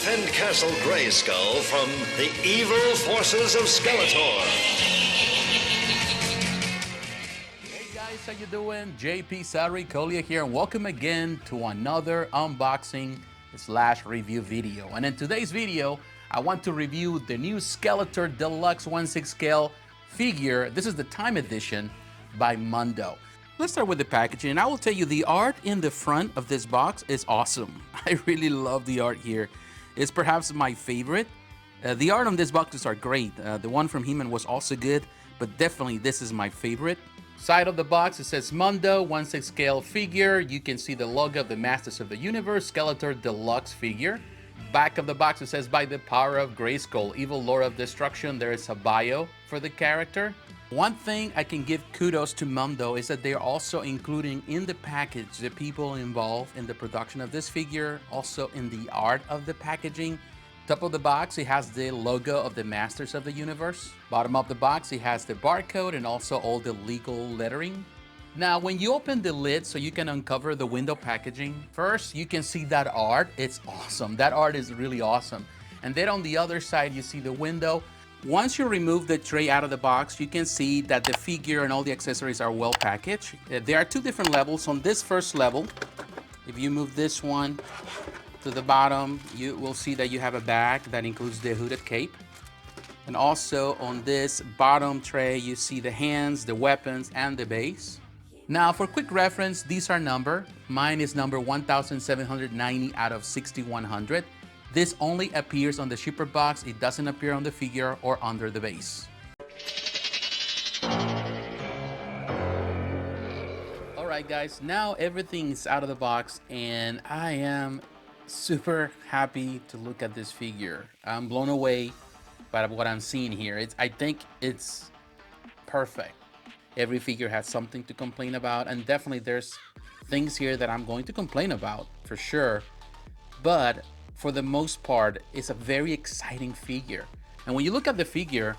defend Castle Grayskull from the evil forces of Skeletor. Hey guys, how you doing? jpsarrireviews here, and welcome again to another unboxing / review video. And in today's video, I want to review the new Skeletor Deluxe 1/6 scale figure. This is the Time Edition by Mondo. Let's start with the packaging, and I will tell you the art in the front of this box is awesome. I really love the art here. It's perhaps my favorite. The art on this boxes are great. The one from He-Man was also good, but definitely this is my favorite. Side of the box, it says Mondo 1/6 scale figure. You can see the logo of the Masters of the Universe Skeletor Deluxe figure. Back of the box, it says by the power of Grayskull, evil lord of destruction. There is a bio for the character. One thing I can give kudos to Mondo is that they're also including in the package the people involved in the production of this figure, also in the art of the packaging. Top of the box, it has the logo of the Masters of the Universe. Bottom of the box, it has the barcode and also all the legal lettering. Now, when you open the lid so you can uncover the window packaging, first you can see that art. It's awesome. That art is really awesome. And then on the other side, you see the window. Once you remove the tray out of the box, you can see that the figure and all the accessories are well packaged. There are two different levels. On this first level, if you move this one to the bottom, you will see that you have a bag that includes the hooded cape. And also on this bottom tray, you see the hands, the weapons, and the base. Now, for quick reference, these are numbered. Mine is number 1790 out of 6100. This only appears on the shipper box. It doesn't appear on the figure or under the base. All right, guys, now everything's out of the box, and I am super happy to look at this figure. I'm blown away by what I'm seeing here. I think it's perfect. Every figure has something to complain about, and definitely there's things here that I'm going to complain about for sure. But for the most part, it's a very exciting figure. And when you look at the figure,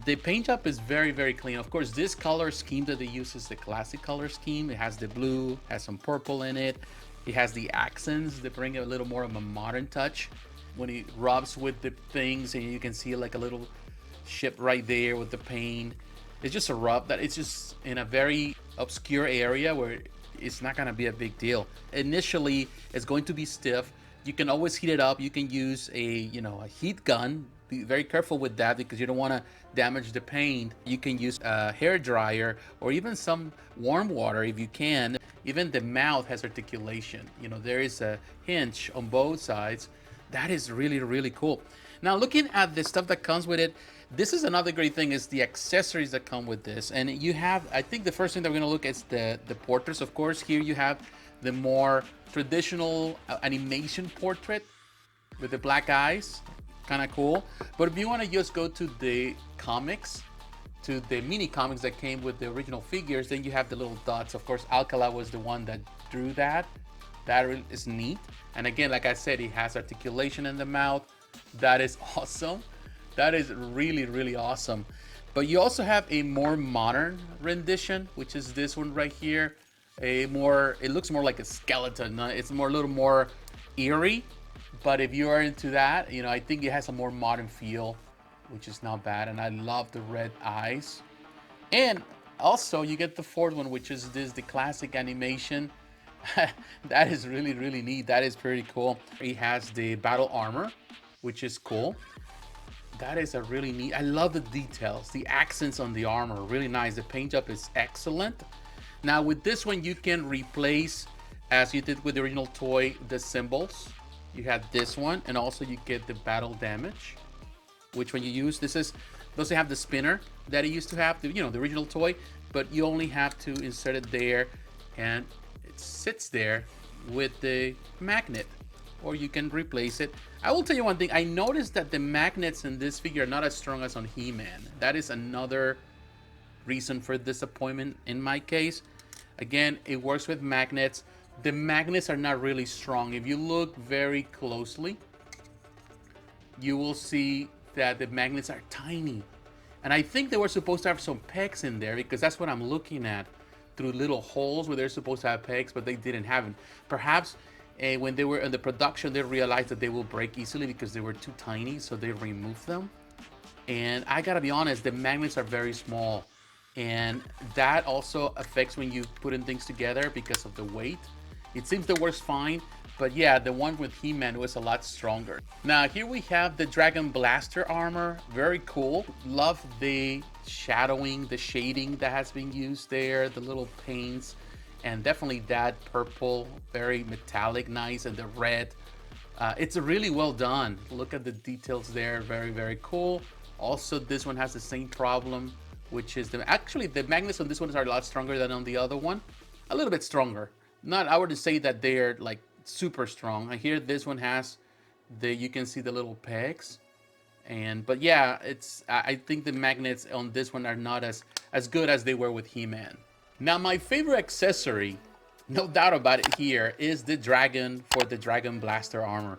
the paint job is very, very clean. Of course, this color scheme that they use is the classic color scheme. It has the blue, has some purple in it. It has the accents that bring a little more of a modern touch. When he rubs with the things, and you can see like a little ship right there with the paint. It's just a rub that it's just in a very obscure area where it's not gonna be a big deal. Initially, it's going to be stiff. You can always heat it up. You can use a heat gun. Be very careful with that because you don't want to damage the paint. You can use a hair dryer or even some warm water if you can. Even the mouth has articulation. There is a hinge on both sides. That is really, really cool. Now, looking at the stuff that comes with it, this is another great thing is the accessories that come with this. And you have, I think the first thing that we're gonna look at is the portraits. Of course, here you have the more traditional animation portrait with the black eyes, kind of cool. But if you want to just go to the comics, to the mini comics that came with the original figures, then you have the little dots. Of course, Alcala was the one that drew that. That is neat. And again, like I said, it has articulation in the mouth. That is awesome. That is really, really awesome. But you also have a more modern rendition, which is this one right here. It looks more like a skeleton. It's a little more eerie, but if you are into that, I think it has a more modern feel, which is not bad. And I love the red eyes. And also you get the fourth one, which is the classic animation. That is really, really neat. That is pretty cool. It has the battle armor, which is cool. That is a really neat. I love the details, the accents on the armor, really nice. The paint job is excellent. Now with this one, you can replace, as you did with the original toy, the symbols. You have this one, and also you get the battle damage, which when you use, doesn't have the spinner that it used to have, the original toy, but you only have to insert it there, and it sits there with the magnet, or you can replace it. I will tell you one thing, I noticed that the magnets in this figure are not as strong as on He-Man. That is another reason for disappointment in my case. Again, it works with magnets. The magnets are not really strong. If you look very closely, you will see that the magnets are tiny. And I think they were supposed to have some pegs in there because that's what I'm looking at through little holes where they're supposed to have pegs, but they didn't have them. Perhaps And when they were in the production, they realized that they will break easily because they were too tiny, so they removed them. And I gotta be honest, the magnets are very small, and that also affects when you put in things together because of the weight. It seems that works fine, but yeah, the one with He-Man was a lot stronger. Now here we have the Dragon Blaster armor, very cool. Love the shadowing, the shading that has been used there, the little paints, and definitely that purple, very metallic, nice, and the red. It's really well done. Look at the details there, very, very cool. Also, this one has the same problem, which is actually the magnets on this one are a lot stronger than on the other one. A little bit stronger. Not, I would say that they're like super strong. And here, this one has you can see the little pegs. But yeah, I think the magnets on this one are not as good as they were with He-Man. Now, my favorite accessory, no doubt about it here, is the dragon for the Dragon Blaster armor.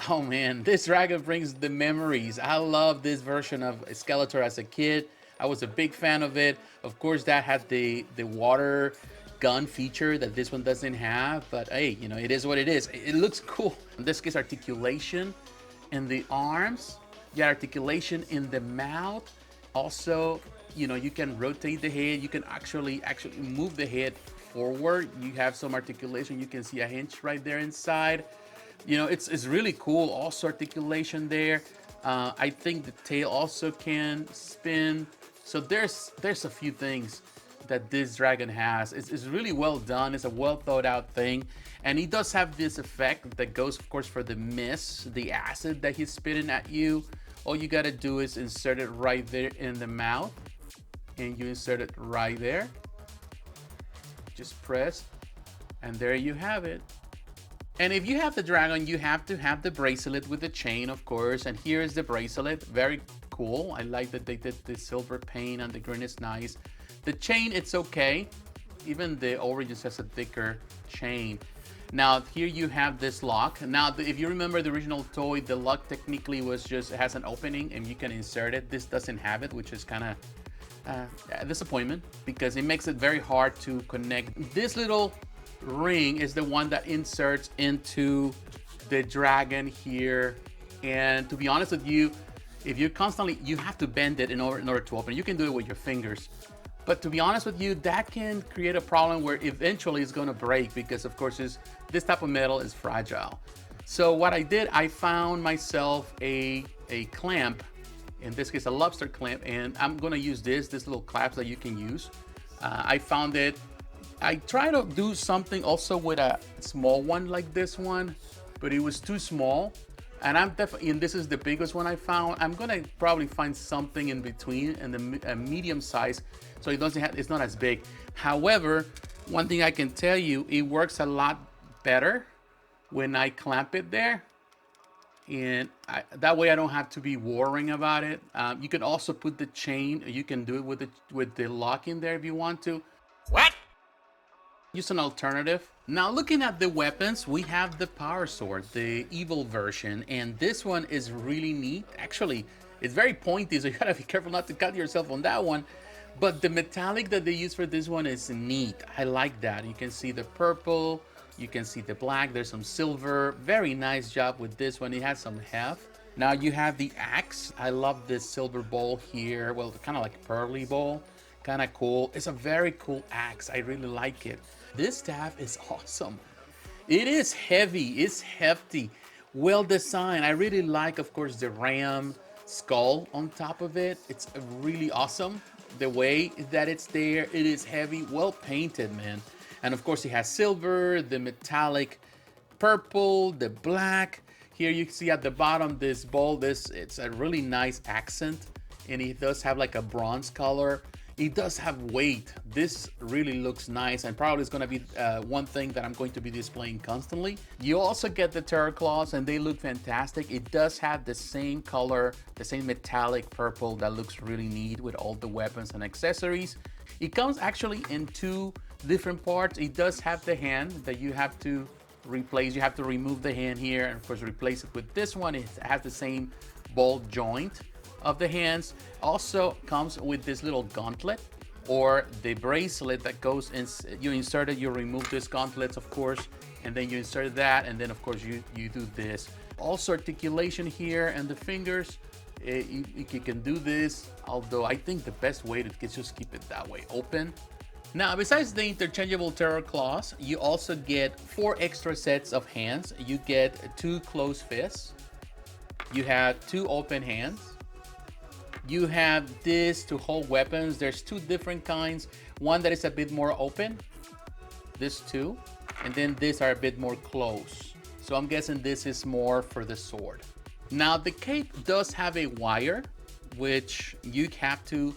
Oh man, this dragon brings the memories. I love this version of Skeletor as a kid. I was a big fan of it. Of course, that had the water gun feature that this one doesn't have, but hey, you know, it is what it is. It looks cool. In this case, articulation in the arms. You got articulation in the mouth. Also, you know, you can rotate the head. You can actually move the head forward. You have some articulation. You can see a hinge right there inside. You know, it's really cool. Also articulation there. I think the tail also can spin. So there's a few things that this dragon has. It's really well done. It's a well thought out thing. And he does have this effect that goes, of course, for the mist, the acid that he's spitting at you. All you gotta do is insert it right there in the mouth. And you insert it right there. Just press, and there you have it. And if you have the dragon, you have to have the bracelet with the chain, of course. And here is the bracelet, very cool. I like that they did the silver paint and the green is nice. The chain, it's okay. Even the orange has a thicker chain. Now here you have this lock. Now if you remember the original toy, the lock technically was just, it has an opening and you can insert it. This doesn't have it, which is kind of a disappointment because it makes it very hard to connect. This little ring is the one that inserts into the dragon here. And to be honest with you, if you constantly, you have to bend it in order to open it. You can do it with your fingers. But to be honest with you, that can create a problem where eventually it's gonna break because of course this type of metal is fragile. So what I did, I found myself a clamp, in this case a lobster clamp, and I'm gonna use this little clamp that you can use. I found it. I tried to do something also with a small one like this one, but it was too small. And I'm definitely, and this is the biggest one I found. I'm gonna probably find something in between and the medium size, so it doesn't have, it's not as big. However, one thing I can tell you, it works a lot better when I clamp it there. And that way I don't have to be worrying about it. You can also put the chain, you can do it with the lock in there if you want to. What? Use an alternative. Now looking at the weapons, we have the power sword, the evil version, and this one is really neat. Actually, it's very pointy, so you gotta be careful not to cut yourself on that one. But the metallic that they use for this one is neat. I like that. You can see the purple, you can see the black, there's some silver. Very nice job with this one. It has some heft. Now you have the axe. I love this silver bowl here. Well, kind of like a pearly bowl. Kind of cool. It's a very cool axe. I really like it. This staff is awesome. It is heavy, it's hefty, well designed. I really like, of course, the ram skull on top of it. It's really awesome. The way that it's there, it is heavy, well painted, man. And of course it has silver, the metallic purple, the black. Here you see at the bottom, this bowl, it's a really nice accent. And it does have like a bronze color. It does have weight. This really looks nice and probably is going to be one thing that I'm going to be displaying constantly. You also get the terror claws and they look fantastic. It does have the same color, the same metallic purple that looks really neat with all the weapons and accessories. It comes actually in two different parts. It does have the hand that you have to replace. You have to remove the hand here and of course replace it with this one. It has the same ball joint of the hands. Also comes with this little gauntlet or the bracelet that goes in. You insert it, you remove these gauntlets, of course, and then you insert that, and then of course you do this. Also articulation here and the fingers. You can do this, although I think the best way to just keep it that way, open. Now, besides the interchangeable terror claws, you also get 4 extra sets of hands. You get 2 closed fists. You have 2 open hands. You have this to hold weapons. There's 2 different kinds. One that is a bit more open, this 2, and then these are a bit more closed. So I'm guessing this is more for the sword. Now the cape does have a wire, which you have to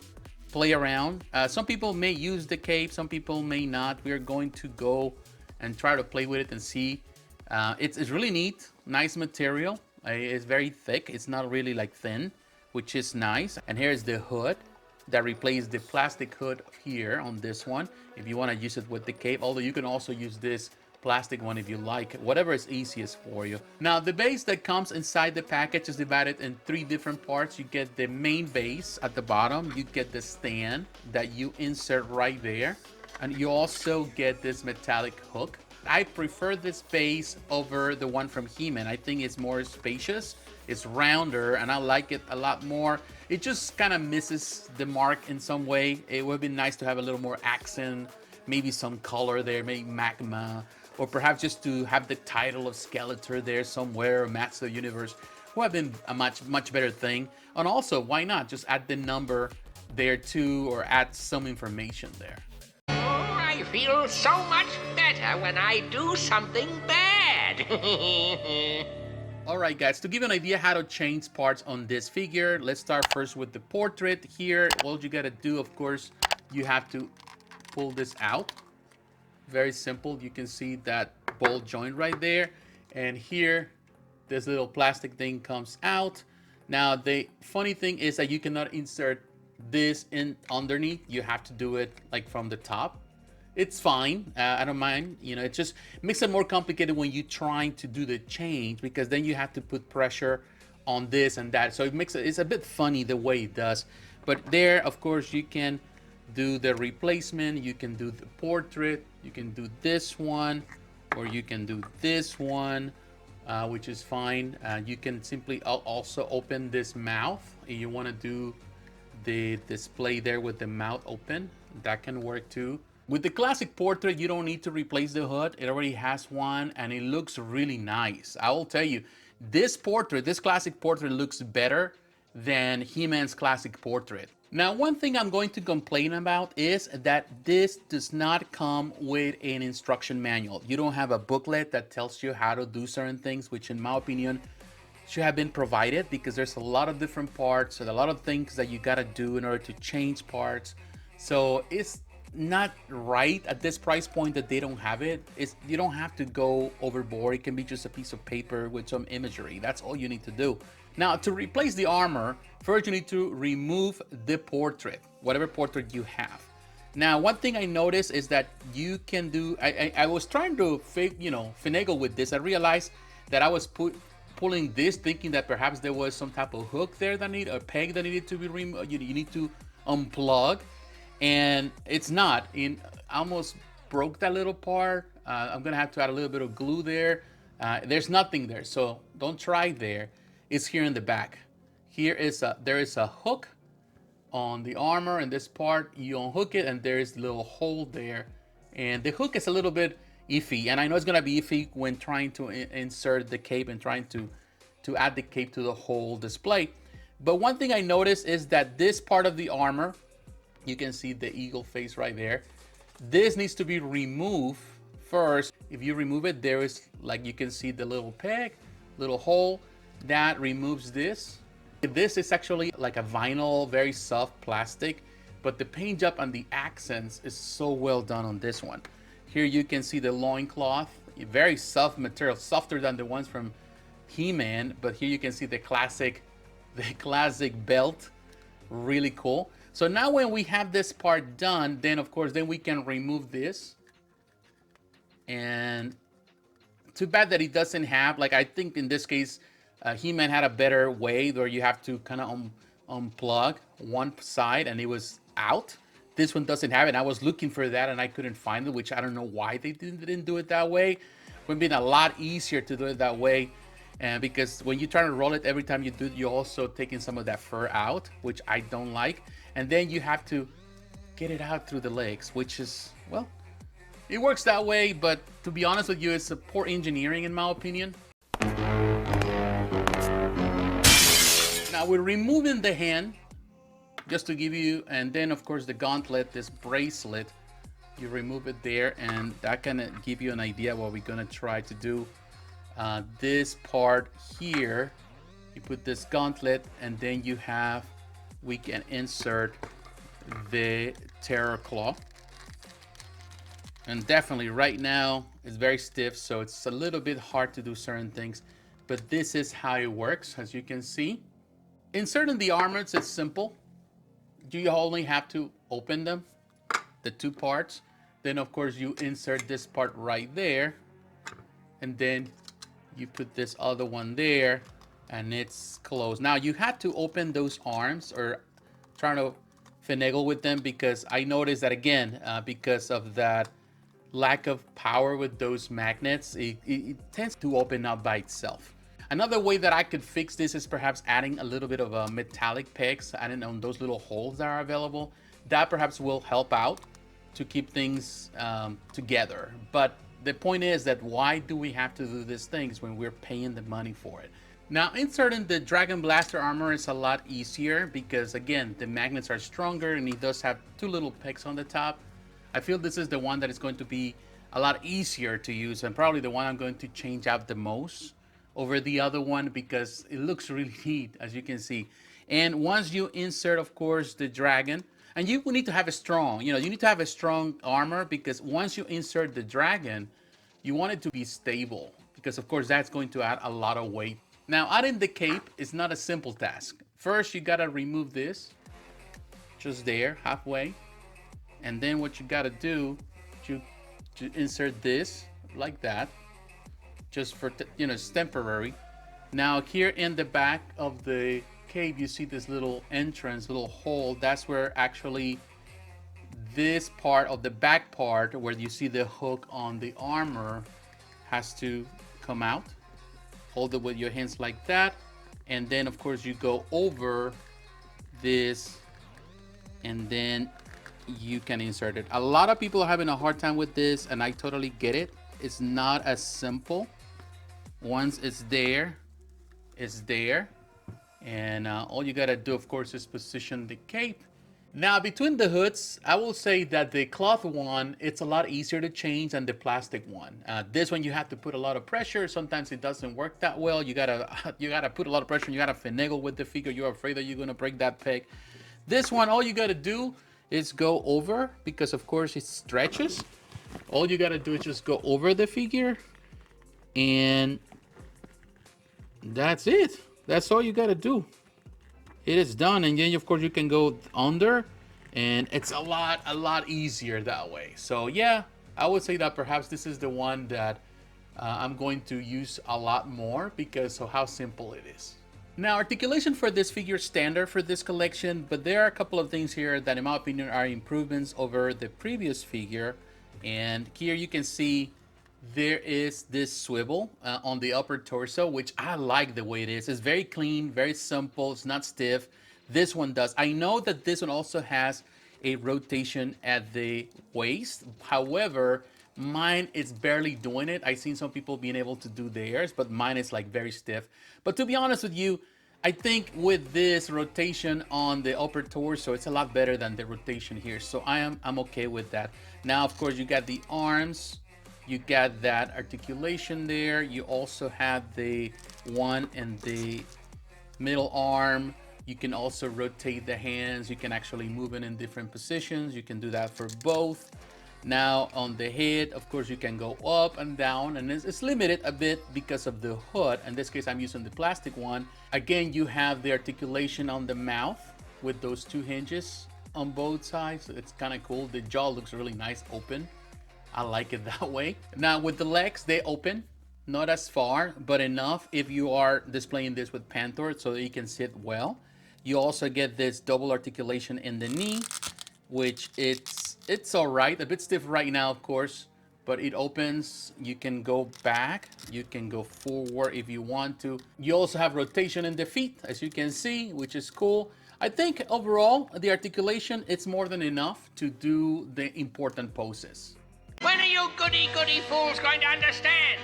play around. Some people may use the cape, some people may not. We're going to go and try to play with it and see. It's really neat, nice material. It's very thick. It's not really like thin, which is nice. And here's the hood that replaced the plastic hood here on this one, if you want to use it with the cape, although you can also use this plastic one if you like, whatever is easiest for you. Now the base that comes inside the package is divided in 3 different parts. You get the main base at the bottom, you get the stand that you insert right there, and you also get this metallic hook. I prefer this base over the one from He-Man. I think it's more spacious, it's rounder, and I like it a lot more. It just kind of misses the mark in some way. It would be nice to have a little more accent, maybe some color there, maybe magma, or perhaps just to have the title of Skeletor there somewhere, or Master of the Universe, would have been a much better thing. And also, why not just add the number there too, or add some information there. I feel so much better when I do something bad. Alright guys, to give you an idea how to change parts on this figure, let's start first with the portrait here. All you gotta do, of course, you have to pull this out. Very simple. You can see that ball joint right there. And here, this little plastic thing comes out. Now, the funny thing is that you cannot insert this in underneath. You have to do it like from the top. It's fine. I don't mind. You know, it just makes it more complicated when you're trying to do the change, because then you have to put pressure on this and that. So it makes it, it's a bit funny the way it does. But there, of course, you can do the replacement. You can do the portrait. You can do this one, or you can do this one, which is fine. You can simply also open this mouth. If you want to do the display there with the mouth open, that can work too. With the classic portrait, you don't need to replace the hood. It already has one, and it looks really nice. I will tell you, this portrait, this classic portrait looks better than He-Man's classic portrait. Now, one thing I'm going to complain about is that this does not come with an instruction manual. You don't have a booklet that tells you how to do certain things, which in my opinion should have been provided, because there's a lot of different parts and a lot of things that you gotta do in order to change parts. So it's not right at this price point that they don't have it. You don't have to go overboard. It can be just a piece of paper with some imagery. That's all you need to do. Now, to replace the armor, first you need to remove the portrait, whatever portrait you have. Now, one thing I noticed is that you can do, I was trying to finagle with this. I realized that I was pulling this thinking that perhaps there was some type of hook there that a peg that needed to be removed. You need to unplug. And it's not. I almost broke that little part. I'm gonna have to add a little bit of glue there. There's nothing there, so don't try there. It's here in the back. There is a hook on the armor, and this part you unhook it, and there is a little hole there. And the hook is a little bit iffy, and I know it's gonna be iffy when trying to insert the cape and trying to add the cape to the whole display. But one thing I noticed is that this part of the armor, you can see the eagle face right there. This needs to be removed first. If you remove it, there is, like, you can see the little peg, little hole that removes this. This is actually like a vinyl, very soft plastic, but the paint job and the accents is so well done on this one. Here you can see the loincloth, very soft material, softer than the ones from He-Man, but here you can see the classic belt, really cool. So now when we have this part done, then of course, then we can remove this. And too bad that it doesn't have, like, I think in this case, He-Man had a better way where you have to kind of unplug one side and it was out. This one doesn't have it. I was looking for that and I couldn't find it, which I don't know why they didn't do it that way. would have been a lot easier to do it that way. And because when you try to roll it, every time you do it, you're also taking some of that fur out, which I don't like. And then you have to get it out through the legs, which is, well, it works that way, but to be honest with you, it's a poor engineering in my opinion. Now we're removing the hand, just to give you, and then of course the gauntlet, this bracelet, you remove it there, and that kind of give you an idea what we're gonna try to do. This part here, you put this gauntlet, and then we can insert the terror claw. And definitely right now it's very stiff, so it's a little bit hard to do certain things, but this is how it works. As you can see, inserting the armors, it's simple. You only have to open them, the two parts. Then of course you insert this part right there, and then you put this other one there, and it's closed. Now you have to open those arms, or try to finagle with them, because I noticed that again, because of that lack of power with those magnets, it tends to open up by itself. Another way that I could fix this is perhaps adding a little bit of a metallic pegs, adding on those little holes that are available. That perhaps will help out to keep things together. But the point is that why do we have to do these things when we're paying the money for it? Now, inserting the Dragon Blaster armor is a lot easier because, again, the magnets are stronger and it does have two little pegs on the top. I feel this is the one that is going to be a lot easier to use, and probably the one I'm going to change out the most over the other one because it looks really neat, as you can see. And once you insert, of course, the dragon, and you need to have a strong, you need to have a strong armor, because once you insert the dragon, you want it to be stable, because of course that's going to add a lot of weight. Now, adding the cape is not a simple task. First, you gotta remove this, just there, halfway. And then what you gotta do, to insert this like that, just for, it's temporary. Now here in the back of the cape, you see this little entrance, little hole. That's where actually this part of the back part, where you see the hook on the armor, has to come out. Hold it with your hands like that. And then of course you go over this, and then you can insert it. A lot of people are having a hard time with this, and I totally get it. It's not as simple. Once it's there, it's there. And all you gotta do, of course, is position the cape. Now, between the hoods, I will say that the cloth one, it's a lot easier to change than the plastic one. This one, you have to put a lot of pressure. Sometimes it doesn't work that well. You gotta put a lot of pressure, and you gotta finagle with the figure. You're afraid that you're gonna break that peg. This one, all you gotta do is go over, because of course it stretches. All you gotta do is just go over the figure, and that's it. That's all you gotta do. It is done, and then of course you can go under, and it's a lot easier that way. So yeah, I would say that perhaps this is the one that I'm going to use a lot more because of how simple it is. Now, articulation for this figure is standard for this collection, but there are a couple of things here that in my opinion are improvements over the previous figure. And here you can see there is this swivel on the upper torso, which I like the way it is. It's very clean, very simple, it's not stiff. This one does. I know that this one also has a rotation at the waist. However, mine is barely doing it. I've seen some people being able to do theirs, but mine is like very stiff. But to be honest with you, I think with this rotation on the upper torso, it's a lot better than the rotation here. So I'm okay with that. Now, of course, you got the arms, you got that articulation there. You also have the one in the middle arm. You can also rotate the hands. You can actually move it in different positions. You can do that for both. Now on the head, of course, you can go up and down, and it's limited a bit because of the hood. In this case, I'm using the plastic one. Again, you have the articulation on the mouth with those two hinges on both sides. It's kind of cool. The jaw looks really nice open. I like it that way. Now with the legs, they open, not as far, but enough if you are displaying this with Panther so that you can sit well. You also get this double articulation in the knee, which it's all right, a bit stiff right now, of course, but it opens. You can go back, you can go forward if you want to. You also have rotation in the feet, as you can see, which is cool. I think overall, the articulation, it's more than enough to do the important poses. When are you goody-goody fools going to understand?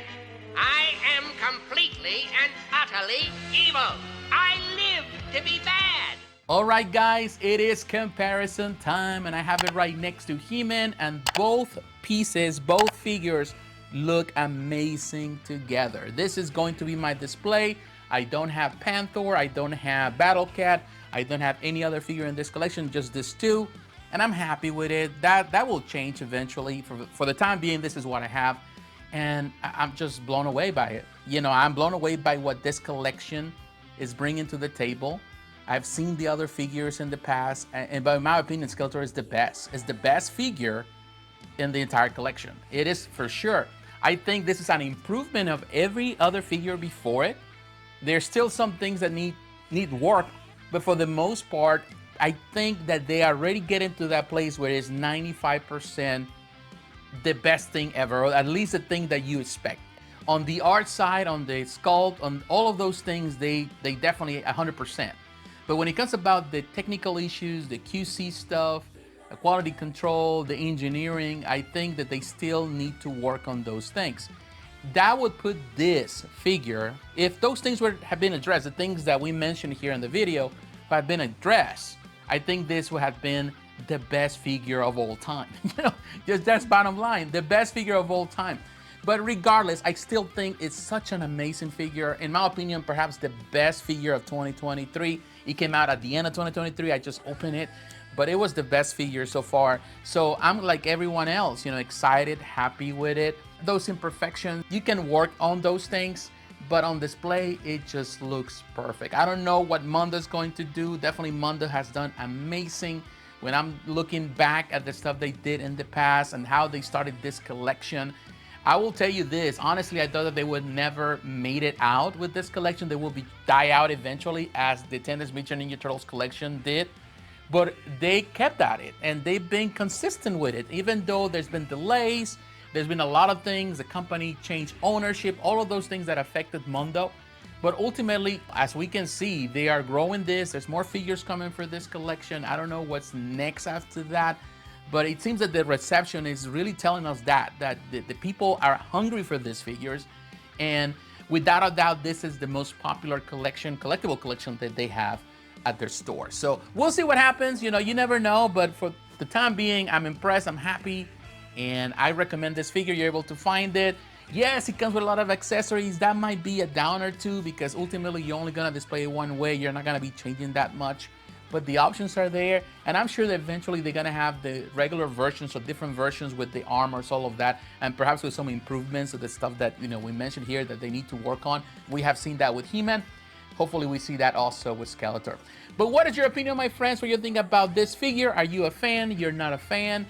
I am completely and utterly evil. I live to be bad. All right, guys, it is comparison time, and I have it right next to He-Man, and both pieces, both figures look amazing together. This is going to be my display. I don't have Panther, I don't have Battle Cat, I don't have any other figure in this collection, just these two, and I'm happy with it. That will change eventually. For the time being, this is what I have, and I'm just blown away by it. You know, I'm blown away by what this collection is bringing to the table. I've seen the other figures in the past, and by my opinion, Skeletor is the best. It's the best figure in the entire collection. It is for sure. I think this is an improvement of every other figure before it. There's still some things that need work, but for the most part, I think that they are already getting to that place where it's 95% the best thing ever, or at least the thing that you expect. On the art side, on the sculpt, on all of those things, they definitely 100%. But when it comes about the technical issues, the QC stuff, the quality control, the engineering, I think that they still need to work on those things. That would put this figure, if those things have been addressed, the things that we mentioned here in the video have been addressed, I think this would have been the best figure of all time. You know, just that's bottom line, the best figure of all time. But regardless, I still think it's such an amazing figure. In my opinion, perhaps the best figure of 2023. It came out at the end of 2023. I just opened it, but it was the best figure so far. So I'm like everyone else, you know, excited, happy with it. Those imperfections, you can work on those things, but on display, it just looks perfect. I don't know what Mondo's going to do. Definitely Mondo has done amazing. When I'm looking back at the stuff they did in the past and how they started this collection, I will tell you this, honestly, I thought that they would never made it out with this collection. They will die out eventually, as the Teenage Mutant Ninja Turtles collection did. But they kept at it, and they've been consistent with it. Even though there's been delays, there's been a lot of things, the company changed ownership, all of those things that affected Mondo. But ultimately, as we can see, they are growing this. There's more figures coming for this collection. I don't know what's next after that. But it seems that the reception is really telling us that the people are hungry for these figures. And without a doubt, this is the most popular collectible collection that they have at their store. So we'll see what happens. You know, you never know. But for the time being, I'm impressed, I'm happy. And I recommend this figure. You're able to find it. Yes, it comes with a lot of accessories. That might be a down or two, because ultimately you're only going to display it one way. You're not going to be changing that much. But the options are there, and I'm sure that eventually they're gonna have the regular versions or different versions with the armors, all of that, and perhaps with some improvements of the stuff that, you know, we mentioned here that they need to work on. We have seen that with He-Man. Hopefully we see that also with Skeletor. But what is your opinion, my friends? What do you think about this figure? Are you a fan? You're not a fan?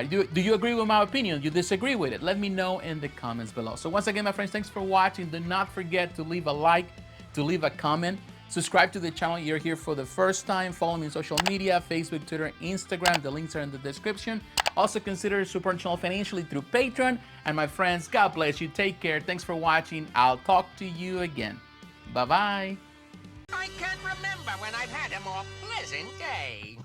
Do you agree with my opinion? You disagree with it? Let me know in the comments below. So once again, my friends, thanks for watching. Do not forget to leave a like, to leave a comment. Subscribe to the channel. You're here for the first time. Follow me on social media, Facebook, Twitter, Instagram. The links are in the description. Also consider supporting the channel financially through Patreon. And my friends, God bless you. Take care. Thanks for watching. I'll talk to you again. Bye-bye. I can't remember when I've had a more pleasant day.